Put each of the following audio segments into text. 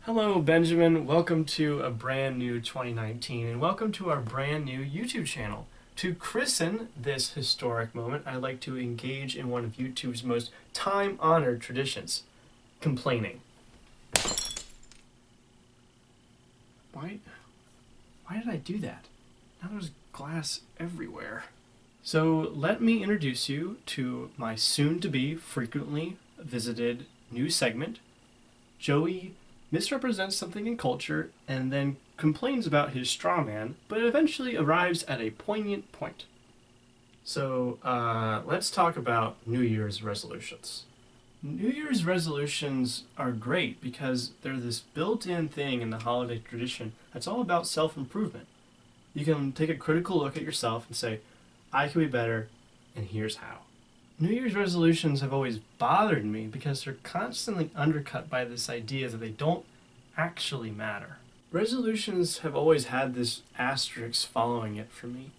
Hello, Benjamin. Welcome to a brand new 2019, and welcome to our brand new YouTube channel. To christen this historic moment, I'd like to engage in one of YouTube's most time-honored traditions, complaining. Why did I do that? Now there's glass everywhere. So let me introduce you to my soon-to-be frequently visited new segment. Joey misrepresents something in culture and then complains about his straw man, but eventually arrives at a poignant point. So let's talk about New Year's resolutions. New Year's resolutions are great because they're this built-in thing in the holiday tradition that's all about self-improvement. You can take a critical look at yourself and say, I can be better, and here's how. New Year's resolutions have always bothered me because they're constantly undercut by this idea that they don't actually matter. Resolutions have always had this asterisk following it for me.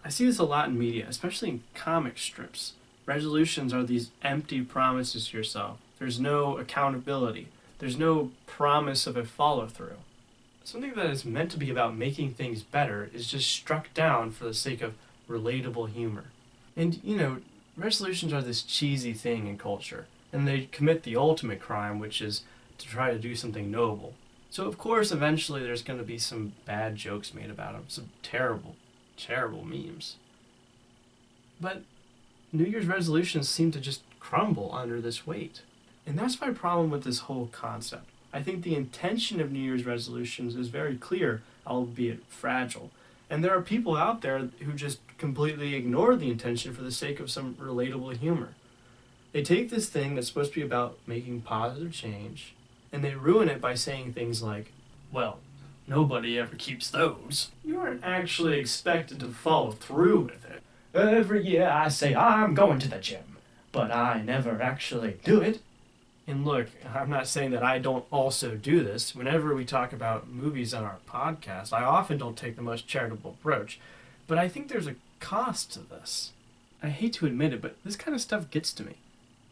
I see this a lot in media, especially in comic strips. Resolutions are these empty promises to yourself. There's no accountability. There's no promise of a follow-through. Something that is meant to be about making things better is just struck down for the sake of relatable humor. And, resolutions are this cheesy thing in culture, and they commit the ultimate crime, which is to try to do something noble. So of course, eventually there's going to be some bad jokes made about them, some terrible, terrible memes. But New Year's resolutions seem to just crumble under this weight. And that's my problem with this whole concept. I think the intention of New Year's resolutions is very clear, albeit fragile. And there are people out there who just completely ignore the intention for the sake of some relatable humor. They take this thing that's supposed to be about making positive change, and they ruin it by saying things like, well, nobody ever keeps those. You aren't actually expected to follow through with it. Every year I say I'm going to the gym, but I never actually do it. And look, I'm not saying that I don't also do this. Whenever we talk about movies on our podcast, I often don't take the most charitable approach. But I think there's a cost to this. I hate to admit it, but this kind of stuff gets to me.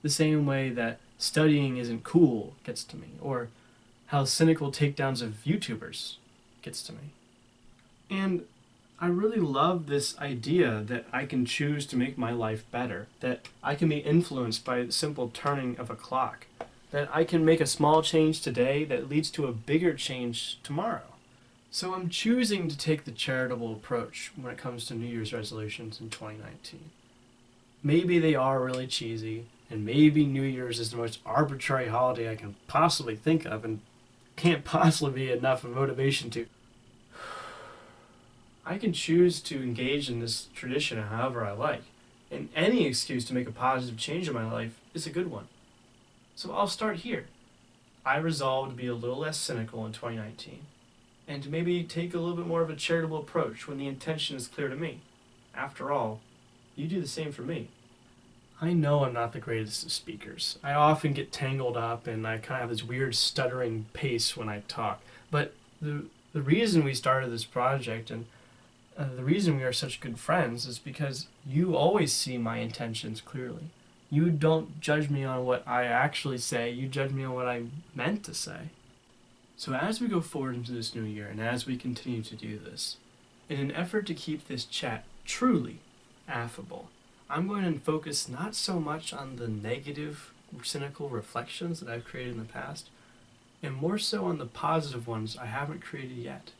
The same way that studying isn't cool gets to me, or how cynical takedowns of YouTubers gets to me. And I really love this idea that I can choose to make my life better, that I can be influenced by the simple turning of a clock, that I can make a small change today that leads to a bigger change tomorrow. So I'm choosing to take the charitable approach when it comes to New Year's resolutions in 2019. Maybe they are really cheesy, and maybe New Year's is the most arbitrary holiday I can possibly think of and can't possibly be enough of motivation to. I can choose to engage in this tradition however I like, and any excuse to make a positive change in my life is a good one. So I'll start here. I resolve to be a little less cynical in 2019, and to maybe take a little bit more of a charitable approach when the intention is clear to me. After all, you do the same for me. I know I'm not the greatest of speakers. I often get tangled up and I kind of have this weird stuttering pace when I talk. But the reason we started this project and the reason we are such good friends is because you always see my intentions clearly. You don't judge me on what I actually say, you judge me on what I meant to say. So as we go forward into this new year and as we continue to do this, in an effort to keep this chat truly affable, I'm going to focus not so much on the negative, cynical reflections that I've created in the past, and more so on the positive ones I haven't created yet.